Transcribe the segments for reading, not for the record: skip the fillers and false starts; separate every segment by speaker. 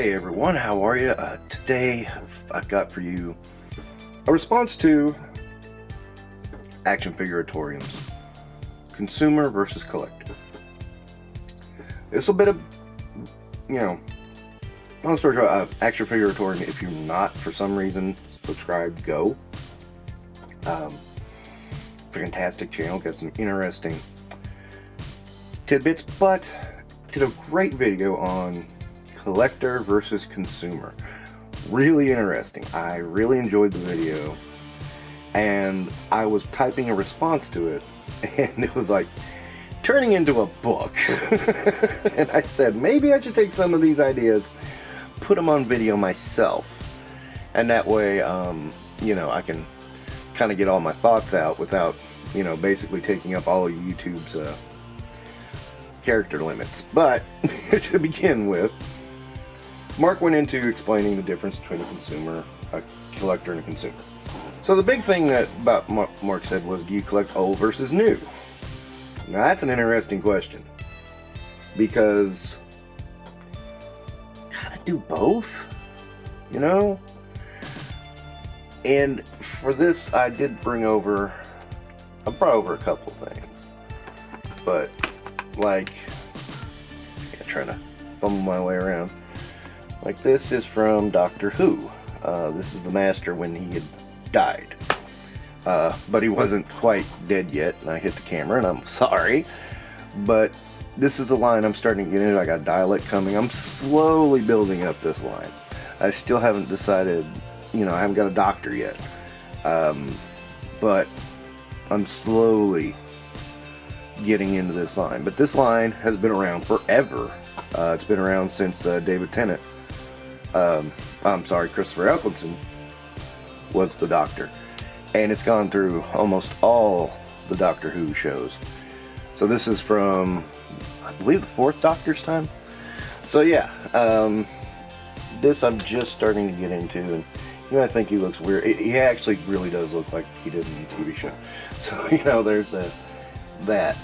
Speaker 1: Hey everyone, how are you? Today I've got for you a response to action figure Autoriums, consumer versus collector. It's a bit of, long story short, action figure Autorium. If you're not for some reason subscribed, go. Fantastic channel, got some interesting tidbits, but did a great video on collector versus consumer. Really interesting. I really enjoyed the video, and I was typing a response to it, and it was like turning into a book. And I said maybe I should take some of these ideas, put them on video myself, and that way I can kind of get all my thoughts out without basically taking up all of YouTube's character limits. But to begin with, Mark went into explaining the difference between a collector and a consumer. So the big thing that Mark said was, do you collect old versus new? Now that's an interesting question, because kind of do both, And for this, I brought over a couple things, but trying to fumble my way around. Like, this is from Doctor Who. This is the Master when he had died. But he wasn't quite dead yet, and I hit the camera, and I'm sorry. But this is a line I'm starting to get into. I got dialect coming. I'm slowly building up this line. I still haven't decided, I haven't got a doctor yet. But I'm slowly getting into this line. But this line has been around forever. It's been around since David Tennant. Christopher Eccleston was the Doctor, and it's gone through almost all the Doctor Who shows. So this is from, I believe, the 4th Doctor's time. So yeah, this I'm just starting to get into, and I think he looks weird. He actually really does look like he did in the TV show. So there's that,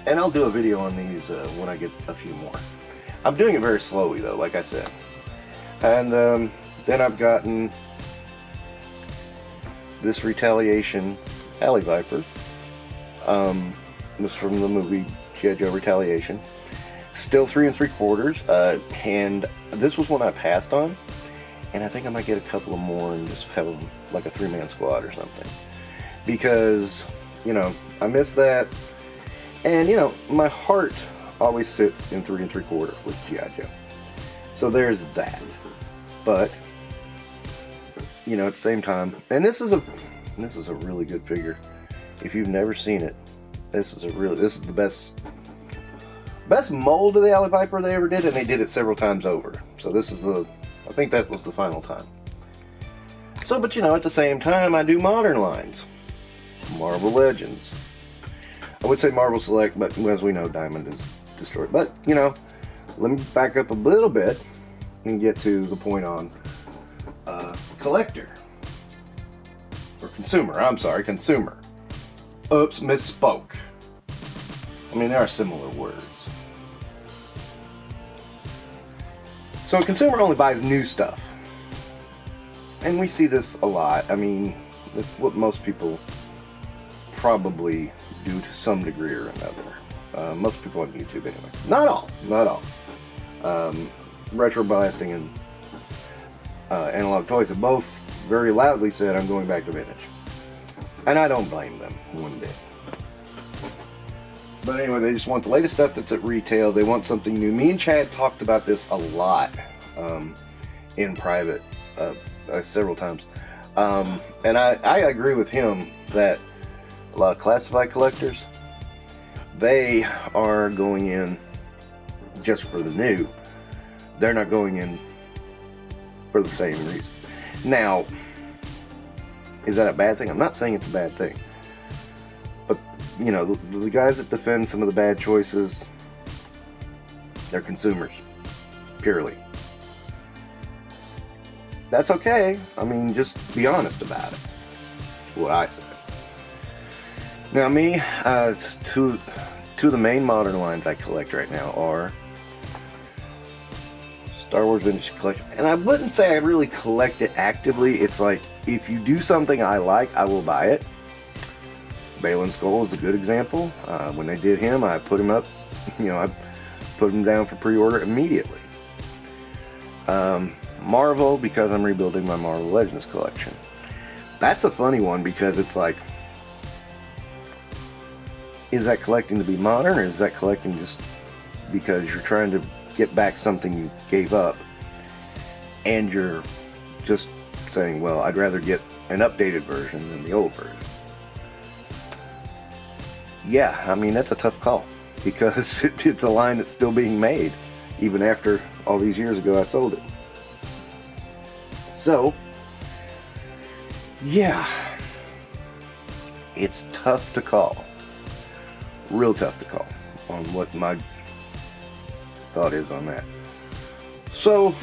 Speaker 1: and I'll do a video on these when I get a few more. I'm doing it very slowly though, like I said. And then I've gotten this Retaliation Alley Viper. It was from the movie G.I. Joe Retaliation. Still 3 3/4. And this was one I passed on. And I think I might get a couple of more and just have them like a 3-man squad or something. Because, I missed that. And, my heart always sits in 3 3/4 with G.I. Joe. So there's that. But at the same time, and this is a really good figure. If you've never seen it, this is the best mold of the Alley Viper they ever did, and they did it several times over. So this is I think that was the final time. So, but at the same time, I do modern lines, Marvel Legends. I would say Marvel Select, but as we know, Diamond is destroyed. But let me back up a little bit and get to the point on collector. Or consumer. I'm sorry, consumer. Oops, misspoke. I mean, there are similar words. So a consumer only buys new stuff. And we see this a lot. I mean, that's what most people probably do to some degree or another. Most people on YouTube anyway. Not all. Retro Blasting and Analog Toys have both very loudly said, I'm going back to vintage. And I don't blame them one bit. But anyway, they just want the latest stuff that's at retail. They want something new. Me and Chad talked about this a lot in private several times. And I agree with him that a lot of classified collectors, they are going in just for the new. They're not going in for the same reason. Now, is that a bad thing? I'm not saying it's a bad thing. But, the guys that defend some of the bad choices, they're consumers. Purely. That's okay. I mean, just be honest about it. What I said. Now me, two of the main modern lines I collect right now are Star Wars vintage collection. And I wouldn't say I really collect it actively. It's like, if you do something I like, I will buy it. Balin Skull is a good example. When they did him, I put him up, I put him down for pre-order immediately. Marvel, because I'm rebuilding my Marvel Legends collection. That's a funny one, because it's like, is that collecting to be modern, or is that collecting just because you're trying to get back something you gave up, and you're just saying, well, I'd rather get an updated version than the old version? Yeah, I mean, that's a tough call, because it's a line that's still being made, even after all these years ago I sold it. So, yeah, it's tough to call. Real tough to call on what my thought is on that. So,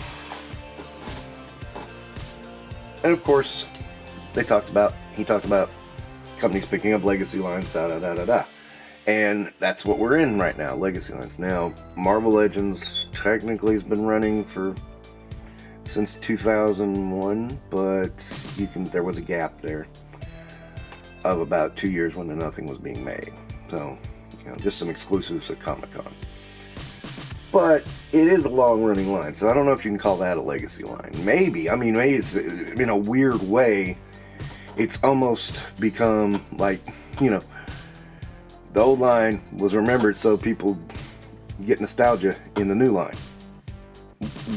Speaker 1: and of course, he talked about companies picking up legacy lines, and that's what we're in right now, legacy lines. Now, Marvel Legends technically has been running since 2001, but there was a gap there of about 2 years when nothing was being made. So, just some exclusives at Comic-Con. But it is a long-running line, so I don't know if you can call that a legacy line. Maybe. I mean, maybe it's, in a weird way, it's almost become like, the old line was remembered so people get nostalgia in the new line.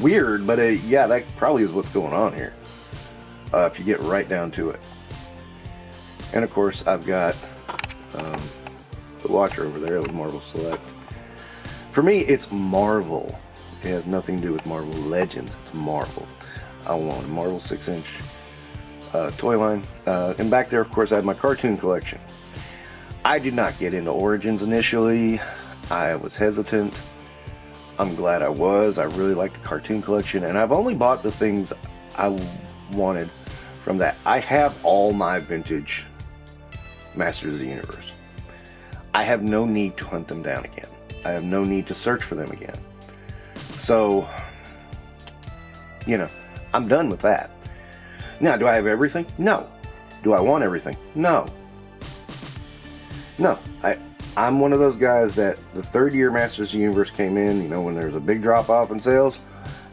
Speaker 1: Weird, but yeah, that probably is what's going on here, if you get right down to it. And of course, I've got the Watcher over there with Marvel Select. For me, it's Marvel. It has nothing to do with Marvel Legends. It's Marvel. I want a Marvel 6-inch toy line. And back there, of course, I have my cartoon collection. I did not get into Origins initially. I was hesitant. I'm glad I was. I really like the cartoon collection, and I've only bought the things I wanted from that. I have all my vintage Masters of the Universe. I have no need to hunt them down again. I have no need to search for them again. So, I'm done with that. Now, do I have everything? No. Do I want everything? No. No. I'm one of those guys that the third year Masters of the Universe came in, when there was a big drop off in sales,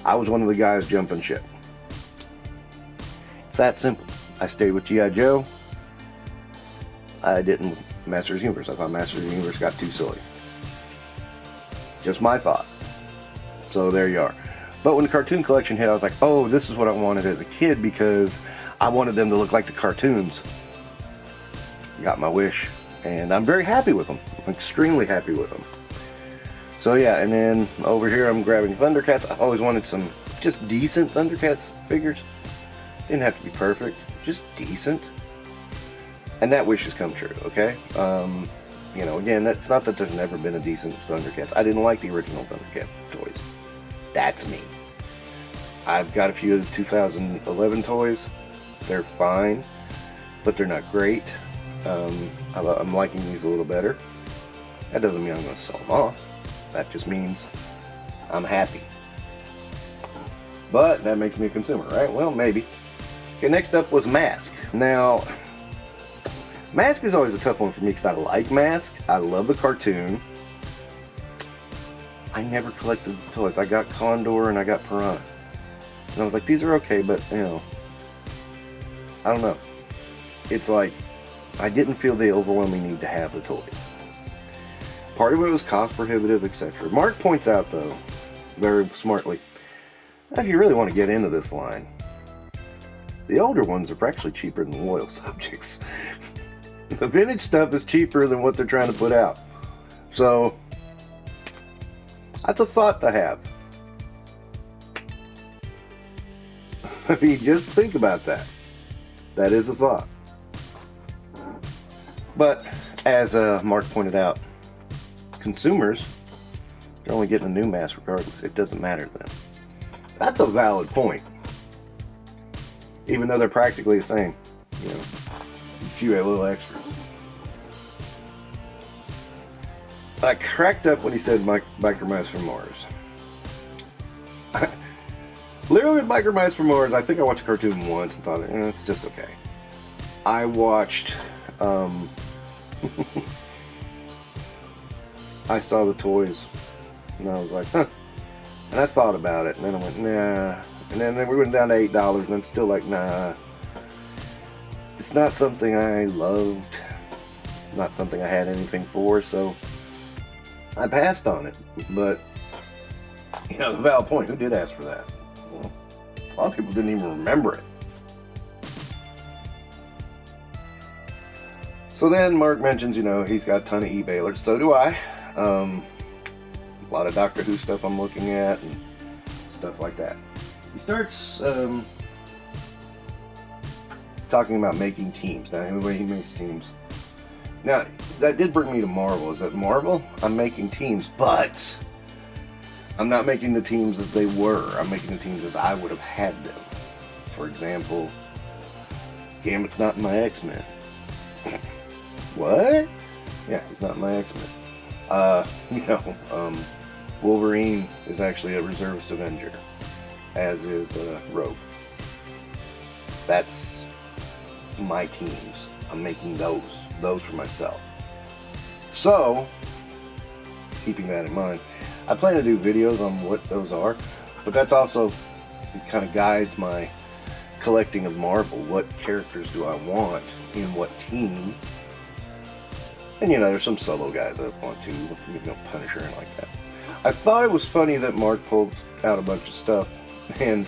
Speaker 1: I was one of the guys jumping ship. It's that simple. I stayed with G.I. Joe. I didn't Masters of the Universe. I thought Masters of the Universe got too silly. Just my thought. So there you are. But when the cartoon collection hit, I was like, oh, this is what I wanted as a kid, because I wanted them to look like the cartoons. Got my wish. And I'm very happy with them. I'm extremely happy with them. So yeah, and then over here I'm grabbing Thundercats. I've always wanted some just decent Thundercats figures. Didn't have to be perfect, just decent. And that wish has come true, okay? Again, that's not that there's never been a decent Thundercats. I didn't like the original Thundercat toys. That's me. I've got a few of the 2011 toys. They're fine, but they're not great. I'm liking these a little better. That doesn't mean I'm going to sell them off. That just means I'm happy. But that makes me a consumer, right? Well, maybe. Okay, next up was Mask. Now, Mask is always a tough one for me because I like Mask. I love the cartoon. I never collected the toys. I got Condor and I got Piranha. And I was like, these are okay, but, I don't know. It's like, I didn't feel the overwhelming need to have the toys. Part of it was cost prohibitive, etc. Mark points out, though, very smartly, if you really want to get into this line, the older ones are actually cheaper than loyal subjects. The vintage stuff is cheaper than what they're trying to put out. So, that's a thought to have. I mean, just think about that. That is a thought. But, as Mark pointed out, consumers, they're only getting a new mask regardless. It doesn't matter to them. That's a valid point. Even though they're practically the same. A few little extras. I cracked up when he said Micromask from Mars. Literally with Biker Mice from Mars, I think I watched a cartoon once and thought, it's just okay. I watched, I saw the toys, and I was like, huh. And I thought about it, and then I went, nah. And then we went down to $8, and I'm still like, nah. It's not something I loved. It's not something I had anything for, so I passed on it. But, you know, the valid point, who did ask for that? Well, a lot of people didn't even remember it. So then Mark mentions, you know, he's got a ton of eBay-lers. So do I. A lot of Doctor Who stuff I'm looking at and stuff like that. He starts talking about making teams. Now, anyway, he makes teams. Now, that did bring me to Marvel. Is that Marvel? I'm making teams, but I'm not making the teams as they were. I'm making the teams as I would have had them. For example, Gambit's not in my X-Men. What? Yeah, he's not in my X-Men. You know, Wolverine is actually a reservist Avenger, as is Rogue. That's my teams. I'm making those for myself. So, keeping that in mind, I plan to do videos on what those are, but that's also kind of guides my collecting of Marvel. What characters do I want in what team? And, you know, there's some solo guys I want to, you know, Punisher and like that. I thought it was funny that Mark pulled out a bunch of stuff and,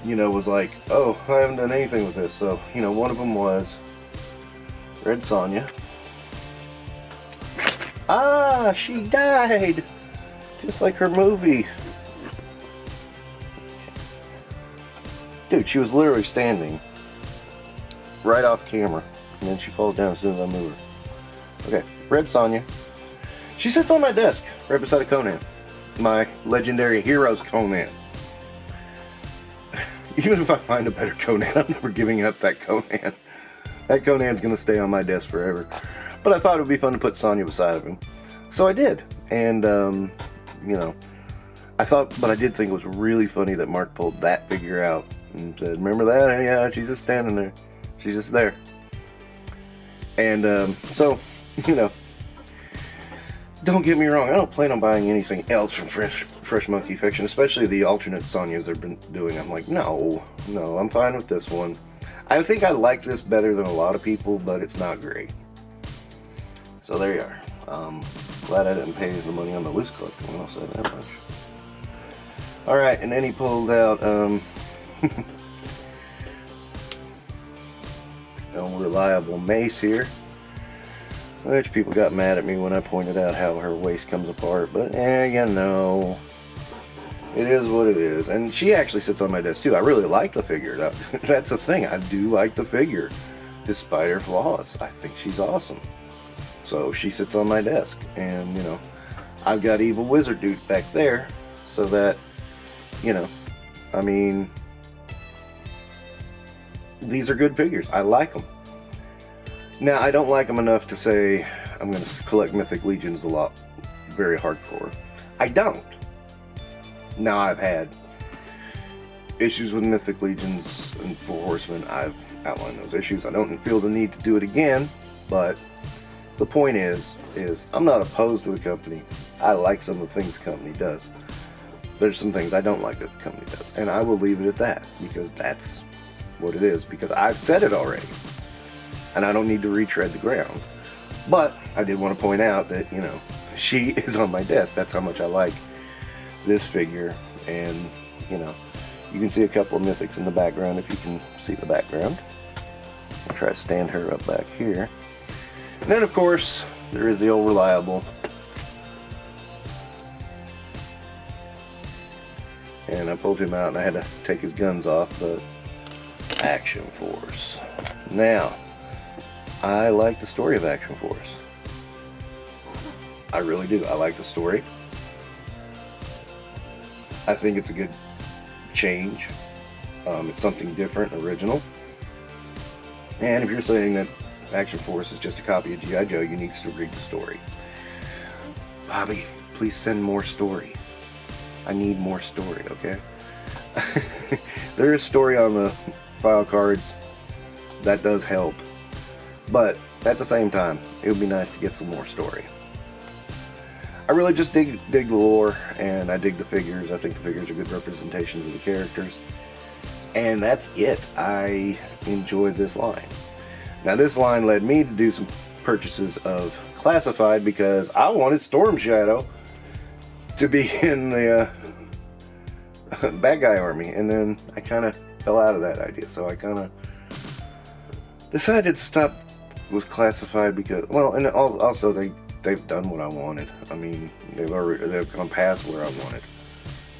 Speaker 1: you know, was like, oh, I haven't done anything with this. So, you know, one of them was Red Sonja. Ah, she died! Just like her movie. Dude, she was literally standing right off camera, and then she falls down as soon as I move her. Okay, Red Sonja. She sits on my desk right beside Conan. My legendary Heroes Conan. Even if I find a better Conan, I'm never giving up that Conan. That Conan's gonna stay on my desk forever. But I thought it would be fun to put Sonja beside of him. So I did. And, you know, but I did think it was really funny that Mark pulled that figure out and said, remember that? Yeah, she's just standing there. She's just there. And, so, you know, don't get me wrong, I don't plan on buying anything else from Fresh Monkey Fiction, especially the alternate Sonjas they've been doing. I'm like, no, I'm fine with this one. I think I like this better than a lot of people, but it's not great. So there you are. Glad I didn't pay the money on the loose collecting, I'll say that much. Alright, and then he pulled out, unreliable mace here. Which people got mad at me when I pointed out how her waist comes apart, but you know, it is what it is. And she actually sits on my desk too. I really like the figure. That's the thing, I do like the figure, despite her flaws. I think she's awesome. So she sits on my desk, and you know, I've got Evil Wizard Dude back there, so that, you know, I mean, these are good figures. I like them. Now, I don't like them enough to say I'm going to collect Mythic Legions a lot, very hardcore. I don't. Now, I've had issues with Mythic Legions and Four Horsemen. I've outlined those issues. I don't feel the need to do it again, but the point is I'm not opposed to the company. I like some of the things the company does. There's some things I don't like that the company does, and I will leave it at that, because that's what it is, because I've said it already. And I don't need to retread the ground. But I did want to point out that, you know, she is on my desk. That's how much I like this figure. And, you know, you can see a couple of mythics in the background if you can see the background. I'll try to stand her up back here. And then, of course, there is the old reliable. And I pulled him out and I had to take his guns off, but Action Force. Now, I like the story of Action Force. I really do. I like the story. I think it's a good change. It's something different, original. And if you're saying that Action Force is just a copy of G.I. Joe, you need to read the story. Bobby, please send more story. I need more story, okay? There is story on the file cards. That does help. But at the same time, it would be nice to get some more story. I really just dig the lore, and I dig the figures. I think the figures are good representations of the characters. And that's it. I enjoy this line. Now this line led me to do some purchases of Classified because I wanted Storm Shadow to be in the bad guy army, and then I kind of fell out of that idea. So I kind of decided to stop with Classified because, well, and also they've done what I wanted. I mean, they've gone past where I wanted.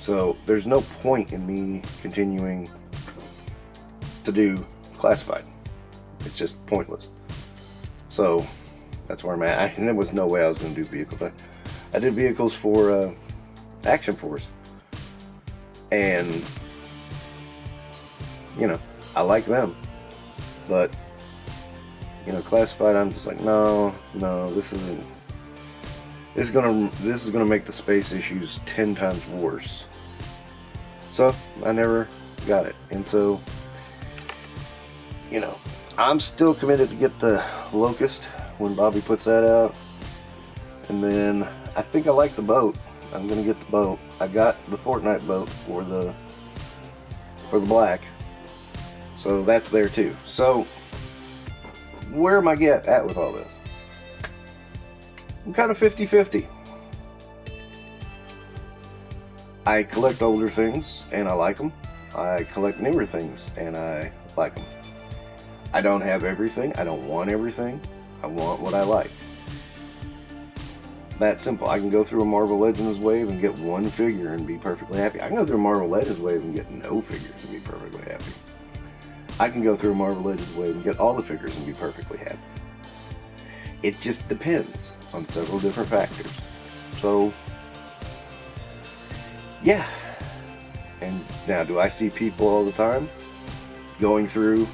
Speaker 1: So there's no point in me continuing to do Classified. It's just pointless. So that's where I'm at. And there was no way I was going to do vehicles. I did vehicles for Action Force, and you know, I like them, but you know, Classified, I'm just like, no, this isn't. This is gonna make the space issues 10 times worse. So I never got it, and so, you know, I'm still committed to get the Locust when Bobby puts that out, and then I think I like the boat. I'm gonna get the boat. I got the Fortnite boat for the black, so that's there too. So where am I at with all this? I'm kind of 50-50. I collect older things and I like them. I collect newer things and I like them. I don't have everything. I don't want everything. I want what I like. That simple. I can go through a Marvel Legends wave and get one figure and be perfectly happy. I can go through a Marvel Legends wave and get no figures and be perfectly happy. I can go through a Marvel Legends wave and get all the figures and be perfectly happy. It just depends on several different factors. So, yeah. And now, do I see people all the time going through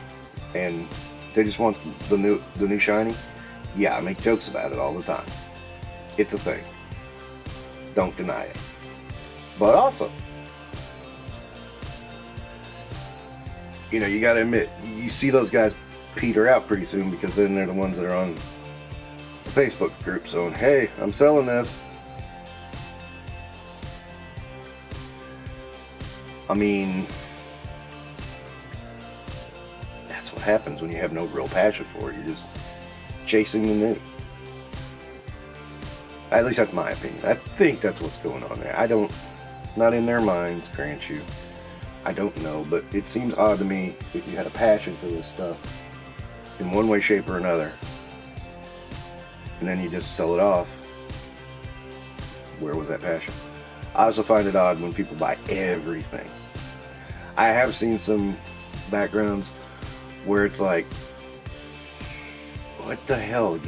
Speaker 1: and they just want the new shiny? Yeah, I make jokes about it all the time. It's a thing. Don't deny it. But also, you know, you gotta admit, you see those guys peter out pretty soon, because then they're the ones that are on the Facebook group saying, hey, I'm selling this. I mean, that's what happens when you have no real passion for it. You're just chasing the new. At least that's my opinion. I think that's what's going on there. Not in their minds, Cruen. I don't know, but it seems odd to me if you had a passion for this stuff in one way, shape, or another, and then you just sell it off. Where was that passion? I also find it odd when people buy everything. I have seen some backgrounds where it's like, what the hell?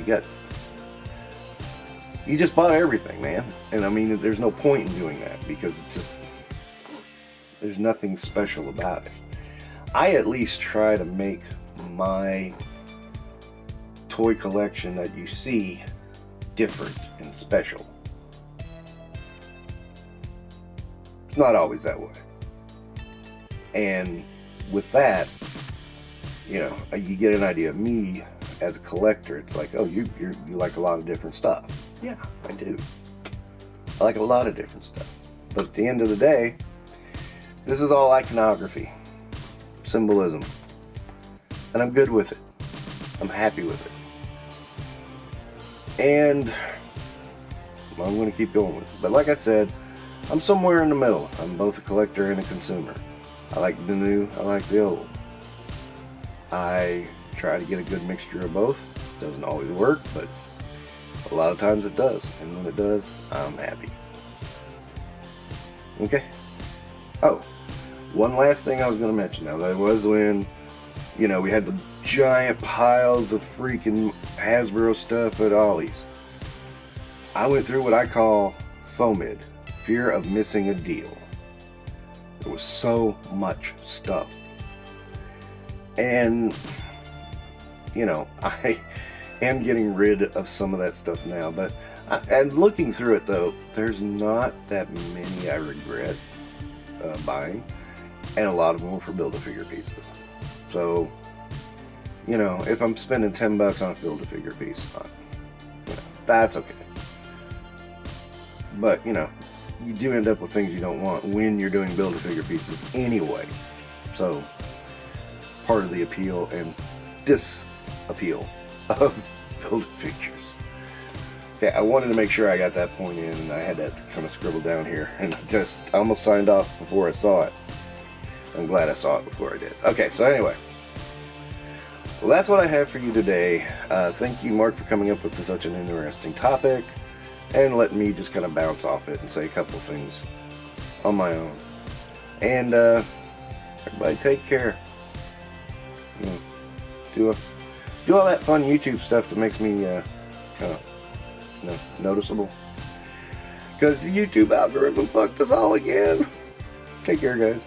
Speaker 1: You just bought everything, man. And I mean, there's no point in doing that, because it's just, there's nothing special about it. I at least try to make my toy collection that you see different and special. It's not always that way. And with that, you know, you get an idea of me as a collector. It's like, oh, you like a lot of different stuff. Yeah, I do. I like a lot of different stuff. But at the end of the day, this is all iconography, symbolism, and I'm good with it. I'm happy with it. And well, I'm going to keep going with it. But like I said, I'm somewhere in the middle. I'm both a collector and a consumer. I like the new, I like the old. I try to get a good mixture of both. Doesn't always work, but a lot of times it does. And when it does, I'm happy. Okay. Oh, one last thing I was going to mention. Now, that was when, you know, we had the giant piles of freaking Hasbro stuff at Ollie's. I went through what I call FOMID, fear of missing a deal. There was so much stuff. And, you know, I am getting rid of some of that stuff now. But, and looking through it though, there's not that many I regret buying. and a lot of them were for Build-A-Figure pieces. So, you know, if I'm spending $10 on a Build-A-Figure piece, you know, that's okay. But, you know, you do end up with things you don't want when you're doing Build-A-Figure pieces anyway. So, part of the appeal and disappeal of Build-A-Figures. Okay, I wanted to make sure I got that point in, and I had that kind of scribbled down here, and I almost signed off before I saw it. I'm glad I saw it before I did. Okay, so anyway, well, that's what I have for you today. Thank you, Mark, for coming up with such an interesting topic and letting me just kind of bounce off it and say a couple of things on my own. And everybody take care. You know, do all that fun YouTube stuff that makes me kind of, you know, noticeable. Because the YouTube algorithm fucked us all again. Take care, guys.